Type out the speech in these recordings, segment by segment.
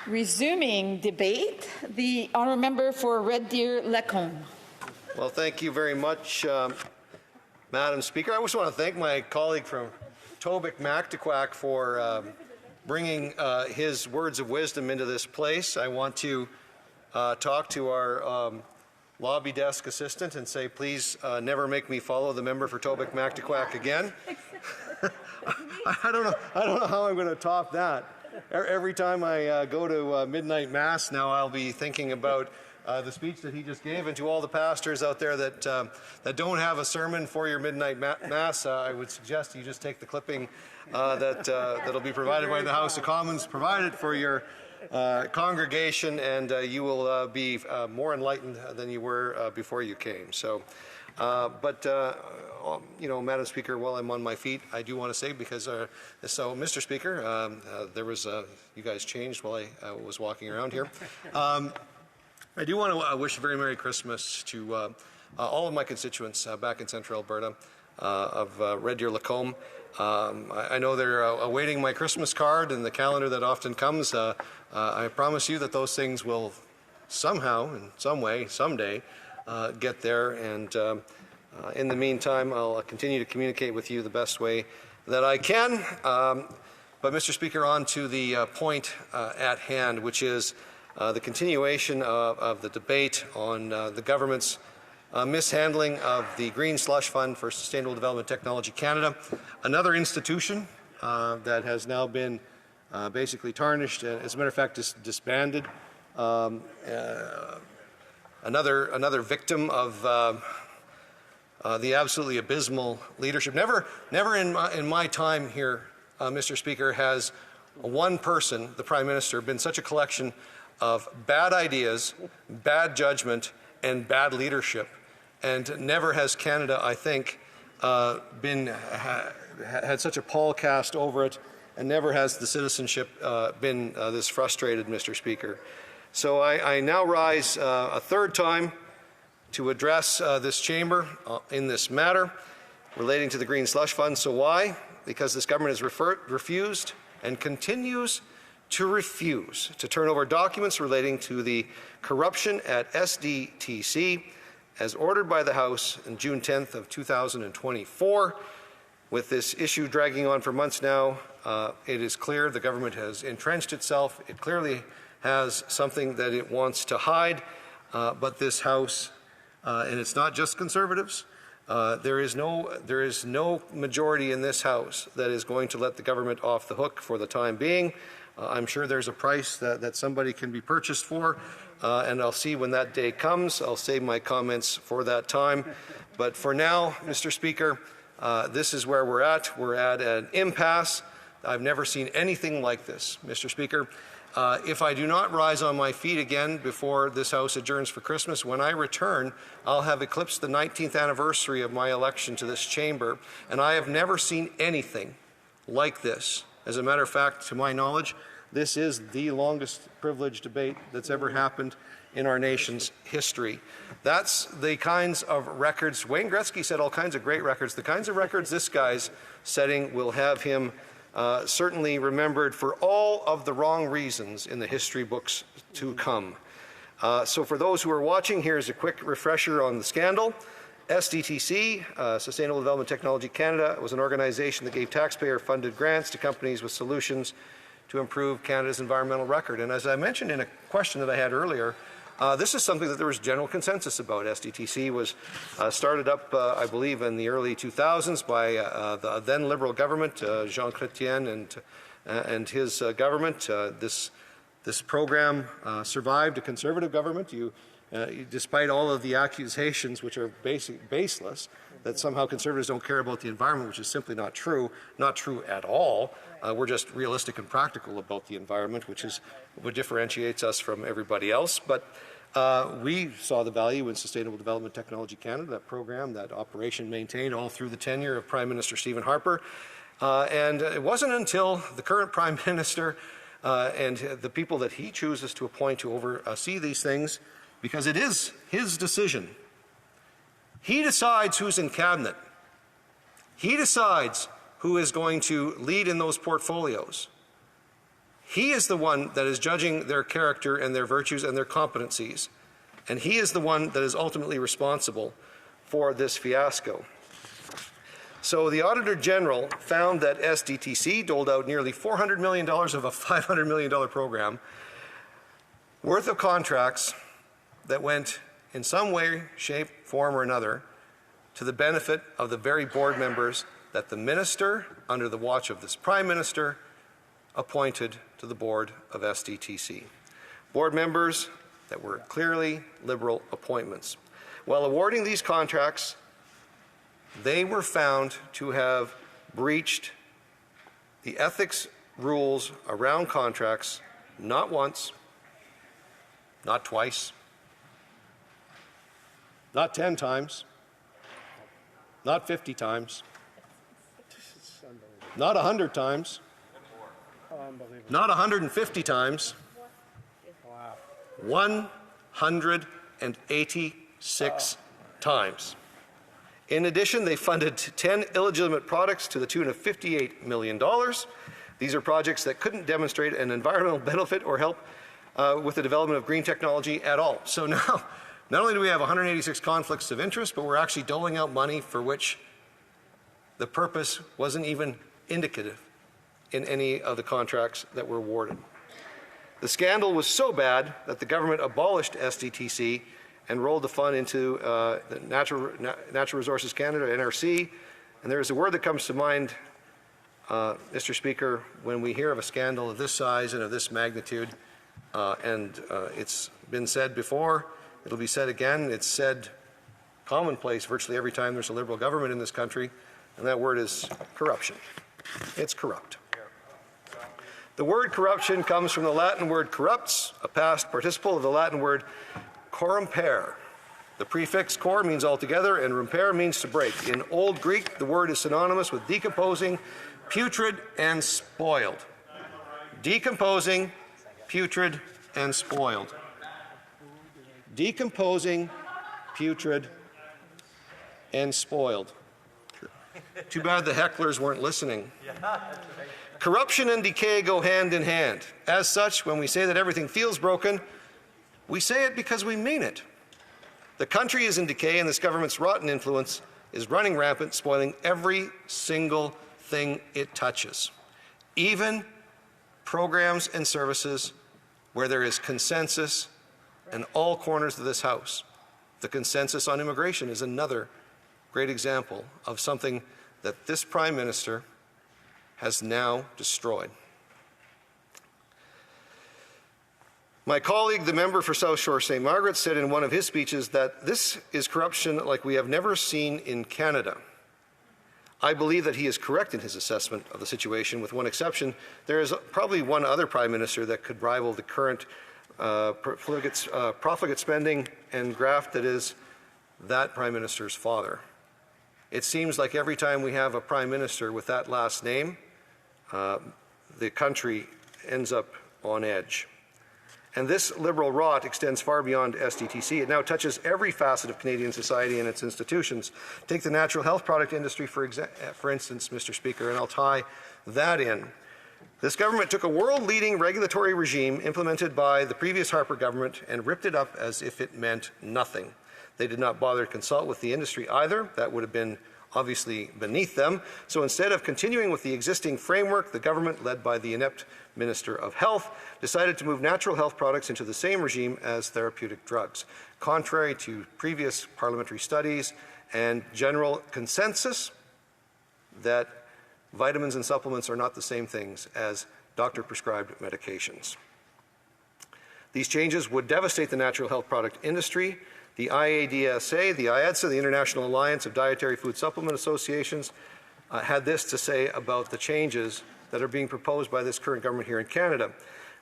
Resuming debate, the honourable member for Red Deer Lacombe. Well, thank you very much, Madam Speaker. I just want to thank my colleague from Tobic-Mactaquac for bringing his words of wisdom into this place. I want to talk to our lobby desk assistant and say, please never make me follow the member for Tobic-Mactaquac again. I don't know how I'm going to top that. Every time I go to midnight mass now, I'll be thinking about the speech that he just gave. And to all the pastors out there that don't have a sermon for your midnight mass, I would suggest you just take the clipping that'll be provided by the House of Commons, provide it for your congregation, and you will be more enlightened than you were before you came. So, you know, Madam Speaker, while I'm on my feet, I do want to say, because so, Mr. Speaker, there was you guys changed while I was walking around here. I do want to wish a very Merry Christmas to all of my constituents back in Central Alberta of Red Deer Lacombe. I know they're awaiting my Christmas card and the calendar that often comes. I promise you that those things will somehow, in some way, someday, get there. And in the meantime, I'll continue to communicate with you the best way that I can. But, Mr. Speaker, on to the point at hand, which is the continuation of the debate on the government's mishandling of the Green Slush Fund for Sustainable Development Technology Canada, another institution that has now been basically tarnished, as a matter of fact, disbanded. Another victim of the absolutely abysmal leadership. Never in my time here, Mr. Speaker, has one person, the Prime Minister, been such a collection of bad ideas, bad judgment, and bad leadership. And never has Canada, I think, had such a pall cast over it, and never has the citizenship been this frustrated, Mr. Speaker. So I now rise a third time to address this chamber in this matter relating to the Green Slush Fund. So why? Because this government has refused and continues to refuse to turn over documents relating to the corruption at SDTC as ordered by the House on June 10th of 2024. With this issue dragging on for months now, it is clear the government has entrenched itself. It clearly has something that it wants to hide, but this House, and it's not just Conservatives, there is no majority in this House that is going to let the government off the hook for the time being. I'm sure there's a price that somebody can be purchased for, and I'll see when that day comes. I'll save my comments for that time. But for now, Mr. Speaker, this is where we're at. We're at an impasse. I've never seen anything like this, Mr. Speaker. If I do not rise on my feet again before this House adjourns for Christmas, when I return, I'll have eclipsed the 19th anniversary of my election to this chamber, and I have never seen anything like this. As a matter of fact, to my knowledge, this is the longest privilege debate that's ever happened in our nation's history. That's the kinds of records. Wayne Gretzky set all kinds of great records. The kinds of records this guy's setting will have him certainly remembered for all of the wrong reasons in the history books to come. So for those who are watching, here's a quick refresher on the scandal. SDTC, Sustainable Development Technology Canada, was an organization that gave taxpayer-funded grants to companies with solutions to improve Canada's environmental record. And as I mentioned in a question that I had earlier, this is something that there was general consensus about. SDTC was started up, I believe, in the early 2000s by the then Liberal government, Jean Chrétien and his government. This program survived a Conservative government. Despite all of the accusations, which are baseless, that somehow Conservatives don't care about the environment, which is simply not true at all. We're just realistic and practical about the environment, which is what differentiates us from everybody else. But we saw the value in Sustainable Development Technology Canada, that program, that operation maintained all through the tenure of Prime Minister Stephen Harper. And it wasn't until the current Prime Minister and the people that he chooses to appoint to oversee these things, because it is his decision. He decides who's in cabinet. He decides who is going to lead in those portfolios. He is the one that is judging their character and their virtues and their competencies. And he is the one that is ultimately responsible for this fiasco. So the Auditor General found that SDTC doled out nearly $400 million of a $500 million program worth of contracts that went in some way, shape, form, or another to the benefit of the very board members that the minister, under the watch of this Prime Minister, appointed to the board of SDTC. Board members that were clearly Liberal appointments. While awarding these contracts, they were found to have breached the ethics rules around contracts not once, not twice, not 10 times, not 50 times, not 100 times, not 150 times, 186 times. In addition, they funded 10 illegitimate products to the tune of $58 million. These are projects that couldn't demonstrate an environmental benefit or help with the development of green technology at all. So now, not only do we have 186 conflicts of interest, but we're actually doling out money for which the purpose wasn't even indicative in any of the contracts that were awarded. The scandal was so bad that the government abolished SDTC and rolled the fund into the Natural Resources Canada, NRC. And there is a word that comes to mind, Mr. Speaker, when we hear of a scandal of this size and of this magnitude, it's been said before, it'll be said again, it's said commonplace virtually every time there's a Liberal government in this country, and that word is corruption. It's corrupt. The word corruption comes from the Latin word corrupts, a past participle of the Latin word corrumpere. The prefix cor means altogether, and rumpere means to break. In Old Greek, the word is synonymous with decomposing, putrid, and spoiled. Decomposing, putrid, and spoiled. Decomposing, putrid, and spoiled. Too bad the hecklers weren't listening. Corruption and decay go hand in hand. As such, when we say that everything feels broken, we say it because we mean it. The country is in decay, and this government's rotten influence is running rampant, spoiling every single thing it touches. Even programs and services where there is consensus in all corners of this House. The consensus on immigration is another great example of something that this Prime Minister has now destroyed. My colleague, the member for South Shore St. Margaret, said in one of his speeches that this is corruption like we have never seen in Canada. I believe that he is correct in his assessment of the situation, with one exception. There is probably one other Prime Minister that could rival the current profligate spending and graft that is that Prime Minister's father. It seems like every time we have a Prime Minister with that last name, the country ends up on edge. And this Liberal rot extends far beyond SDTC. It now touches every facet of Canadian society and its institutions. Take the natural health product industry, for instance, Mr. Speaker, and I'll tie that in. This government took a world-leading regulatory regime implemented by the previous Harper government and ripped it up as if it meant nothing. They did not bother to consult with the industry either. That would have been obviously beneath them. So instead of continuing with the existing framework, the government, led by the inept Minister of Health, decided to move natural health products into the same regime as therapeutic drugs, contrary to previous parliamentary studies and general consensus that vitamins and supplements are not the same things as doctor-prescribed medications. These changes would devastate the natural health product industry. The IADSA, the IADSA, the International Alliance of Dietary Food Supplement Associations, had this to say about the changes that are being proposed by this current government here in Canada.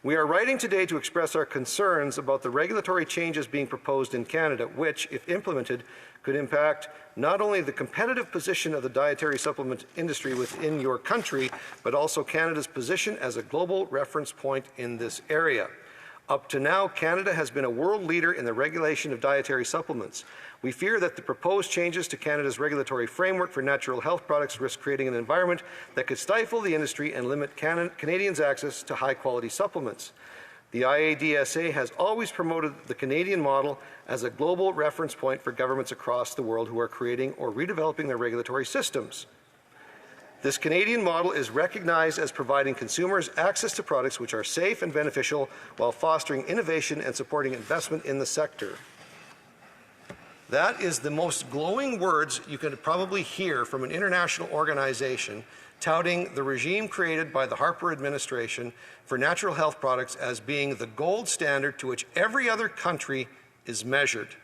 We are writing today to express our concerns about the regulatory changes being proposed in Canada, which, if implemented, could impact not only the competitive position of the dietary supplement industry within your country, but also Canada's position as a global reference point in this area. Up to now, Canada has been a world leader in the regulation of dietary supplements. We fear that the proposed changes to Canada's regulatory framework for natural health products risk creating an environment that could stifle the industry and limit Canadians' access to high-quality supplements. The IADSA has always promoted the Canadian model as a global reference point for governments across the world who are creating or redeveloping their regulatory systems. This Canadian model is recognized as providing consumers access to products which are safe and beneficial while fostering innovation and supporting investment in the sector. That is the most glowing words you could probably hear from an international organization touting the regime created by the Harper administration for natural health products as being the gold standard to which every other country is measured.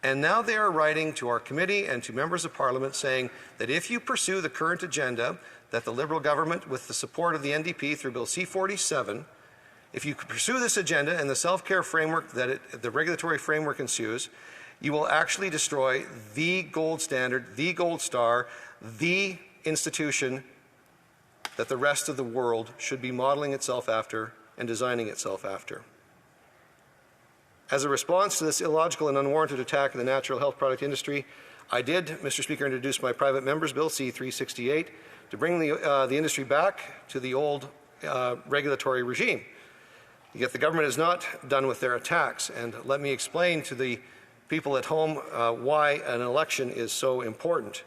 And now they are writing to our committee and to members of Parliament saying that if you pursue the current agenda that the Liberal government, with the support of the NDP through Bill C-47, if you pursue this agenda and the self-care framework that the regulatory framework ensues, you will actually destroy the gold standard, the gold star, the institution that the rest of the world should be modeling itself after and designing itself after. As a response to this illogical and unwarranted attack on the natural health product industry, I did, Mr. Speaker, introduce my private member's bill, C-368, to bring the industry back to the old regulatory regime. Yet the government is not done with their attacks, and let me explain to the people at home why an election is so important.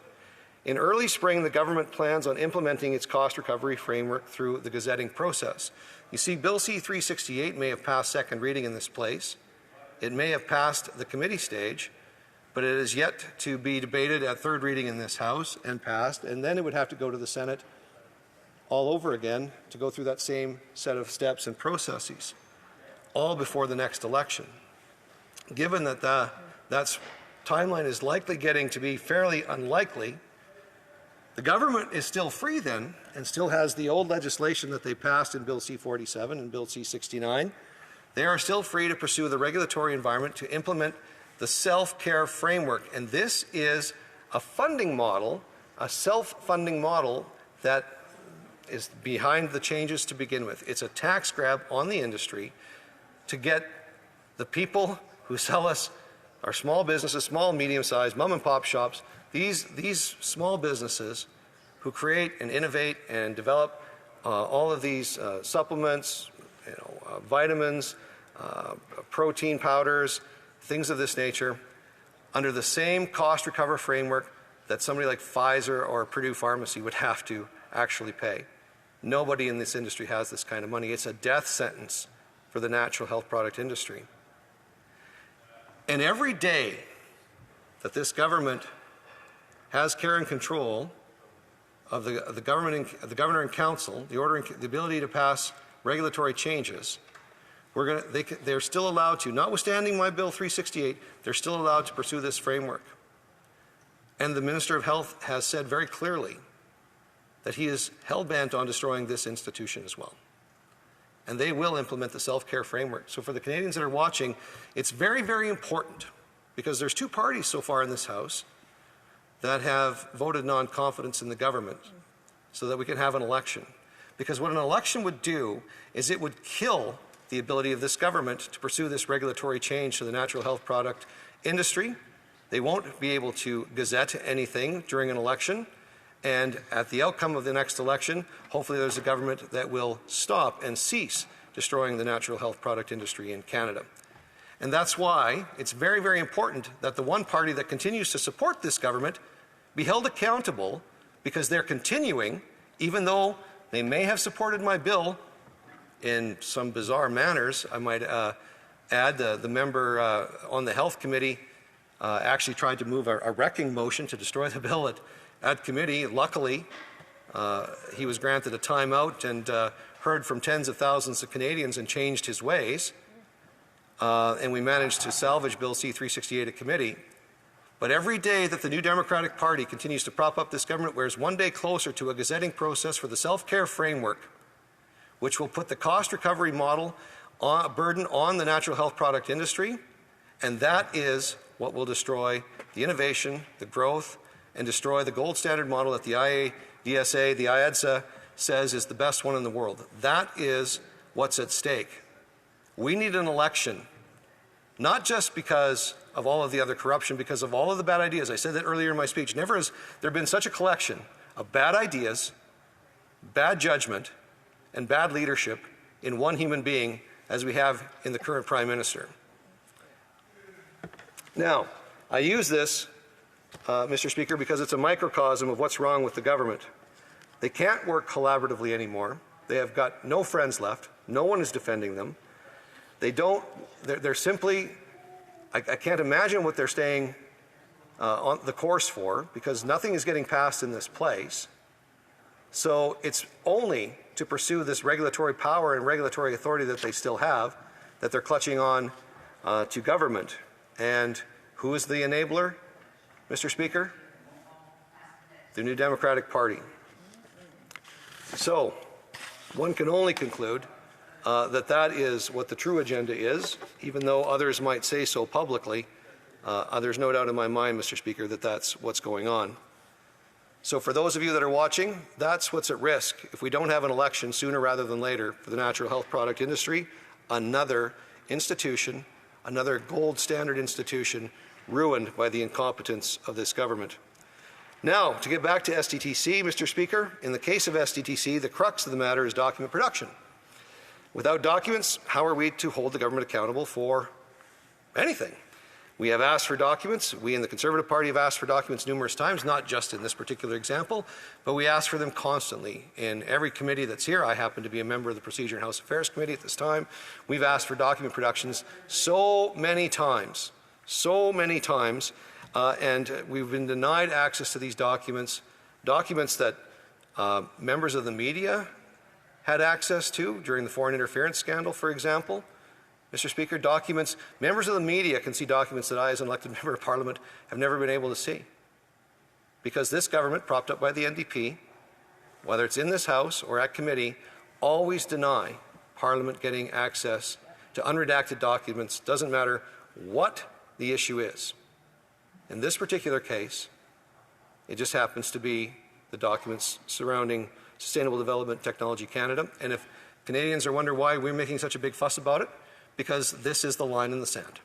In early spring, the government plans on implementing its cost recovery framework through the gazetting process. You see, Bill C-368 may have passed second reading in this place. It may have passed the committee stage, but it is yet to be debated at third reading in this House and passed, and then it would have to go to the Senate all over again to go through that same set of steps and processes, all before the next election. Given that that timeline is likely getting to be fairly unlikely, the government is still free then and still has the old legislation that they passed in Bill C-47 and Bill C-69. They are still free to pursue the regulatory environment to implement the self-care framework. And this is a funding model, a self-funding model that is behind the changes to begin with. It's a tax grab on the industry to get the people who sell us our small businesses, small, medium-sized, mom-and-pop shops, these small businesses who create and innovate and develop all of these supplements, vitamins, protein powders, things of this nature, under the same cost recover framework that somebody like Pfizer or Purdue Pharmacy would have to actually pay. Nobody in this industry has this kind of money. It's a death sentence for the natural health product industry. And every day that this government has care and control of the governor and council, the ability to pass regulatory changes, they're still allowed to, notwithstanding my Bill 368, they're still allowed to pursue this framework. And the Minister of Health has said very clearly that he is hell-bent on destroying this institution as well. And they will implement the self-care framework. So for the Canadians that are watching, it's very, very important, because there's two parties so far in this House that have voted non-confidence in the government so that we can have an election. Because what an election would do is it would kill the ability of this government to pursue this regulatory change to the natural health product industry. They won't be able to gazette anything during an election. And at the outcome of the next election, hopefully there's a government that will stop and cease destroying the natural health product industry in Canada. And that's why it's very, very important that the one party that continues to support this government be held accountable, because they're continuing, even though they may have supported my bill in some bizarre manners. I might add the member on the Health Committee actually tried to move a wrecking motion to destroy the bill at committee. Luckily, he was granted a timeout and heard from tens of thousands of Canadians and changed his ways. And we managed to salvage Bill C-368 at committee. But every day that the New Democratic Party continues to prop up this government, we're one day closer to a gazetting process for the self-care framework, which will put the cost recovery model burden on the natural health product industry, and that is what will destroy the innovation, the growth, and destroy the gold standard model that the IADSA, the IADSA, says is the best one in the world. That is what's at stake. We need an election, not just because of all of the other corruption, because of all of the bad ideas. I said that earlier in my speech. Never has there been such a collection of bad ideas, bad judgment, and bad leadership in one human being as we have in the current Prime Minister. Now, I use this, Mr. Speaker, because it's a microcosm of what's wrong with the government. They can't work collaboratively anymore. They have got no friends left. No one is defending them. They're simply, I can't imagine what they're staying on the course for, because nothing is getting passed in this place. So it's only to pursue this regulatory power and regulatory authority that they still have that they're clutching on to government. And who is the enabler, Mr. Speaker? The New Democratic Party. So one can only conclude that is what the true agenda is, even though others might say so publicly. There's no doubt in my mind, Mr. Speaker, that that's what's going on. So for those of you that are watching, that's what's at risk. If we don't have an election sooner rather than later for the natural health product industry, another institution, another gold standard institution ruined by the incompetence of this government. Now, to get back to SDTC, Mr. Speaker, in the case of SDTC, the crux of the matter is document production. Without documents, how are we to hold the government accountable for anything? We have asked for documents. We in the Conservative Party have asked for documents numerous times, not just in this particular example, but we ask for them constantly. In every committee that's here, I happen to be a member of the Procedure and House Affairs Committee at this time, we've asked for document productions so many times, and we've been denied access to these documents that members of the media had access to during the foreign interference scandal, for example. Mr. Speaker, members of the media can see documents that I, as an elected member of Parliament, have never been able to see. Because this government, propped up by the NDP, whether it's in this House or at committee, always deny Parliament getting access to unredacted documents, doesn't matter what the issue is. In this particular case, it just happens to be the documents surrounding Sustainable Development Technology Canada. And if Canadians are wondering why we're making such a big fuss about it, because this is the line in the sand.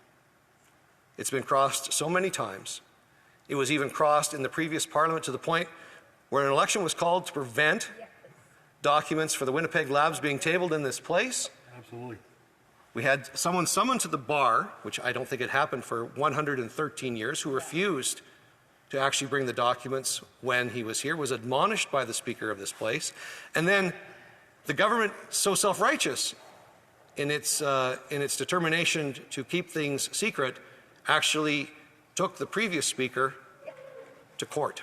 It's been crossed so many times. It was even crossed in the previous Parliament to the point where an election was called to prevent documents for the Winnipeg labs being tabled in this place. Absolutely. We had someone summoned to the bar, which I don't think had happened for 113 years, who refused to actually bring the documents when he was here, was admonished by the Speaker of this place. And then the government, so self-righteous in its determination to keep things secret, actually took the previous Speaker to court.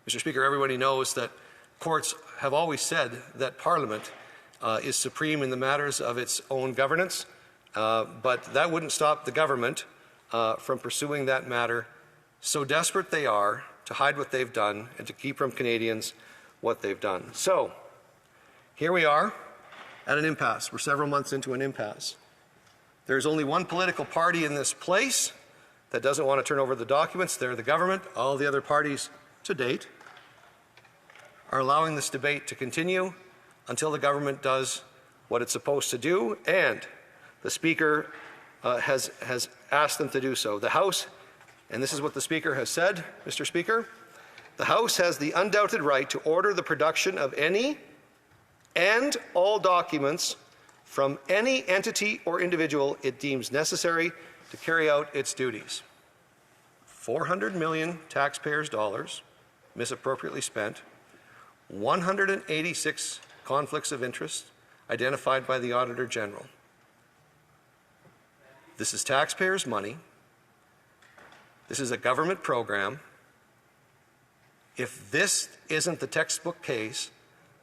Mr. Speaker, everybody knows that courts have always said that Parliament is supreme in the matters of its own governance, but that wouldn't stop the government from pursuing that matter. So desperate they are to hide what they've done and to keep from Canadians what they've done. So here we are at an impasse. We're several months into an impasse. There's only one political party in this place that doesn't want to turn over the documents. They're the government. All the other parties to date are allowing this debate to continue until the government does what it's supposed to do, and the Speaker has asked them to do so. The House, and this is what the Speaker has said, Mr. Speaker, the House has the undoubted right to order the production of any and all documents from any entity or individual it deems necessary to carry out its duties. 400 million taxpayers' dollars misappropriately spent, 186 conflicts of interest identified by the Auditor General. This is taxpayers' money. This is a government program. If this isn't the textbook case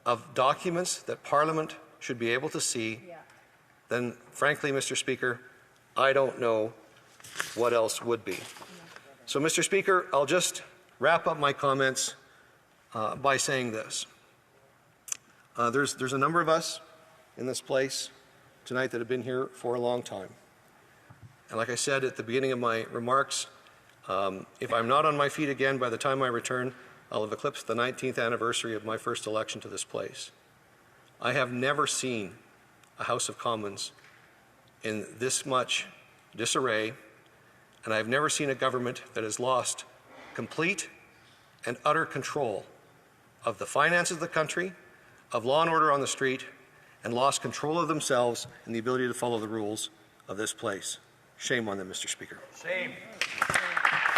of documents that Parliament should be able to see, then frankly, Mr. Speaker, I don't know what else would be. So, Mr. Speaker, I'll just wrap up my comments by saying this. There's a number of us in this place tonight that have been here for a long time. And like I said at the beginning of my remarks, if I'm not on my feet again by the time I return, I'll have eclipsed the 19th anniversary of my first election to this place. I have never seen a House of Commons in this much disarray, and I've never seen a government that has lost complete and utter control of the finances of the country, of law and order on the street, and lost control of themselves and the ability to follow the rules of this place. Shame on them, Mr. Speaker. Shame.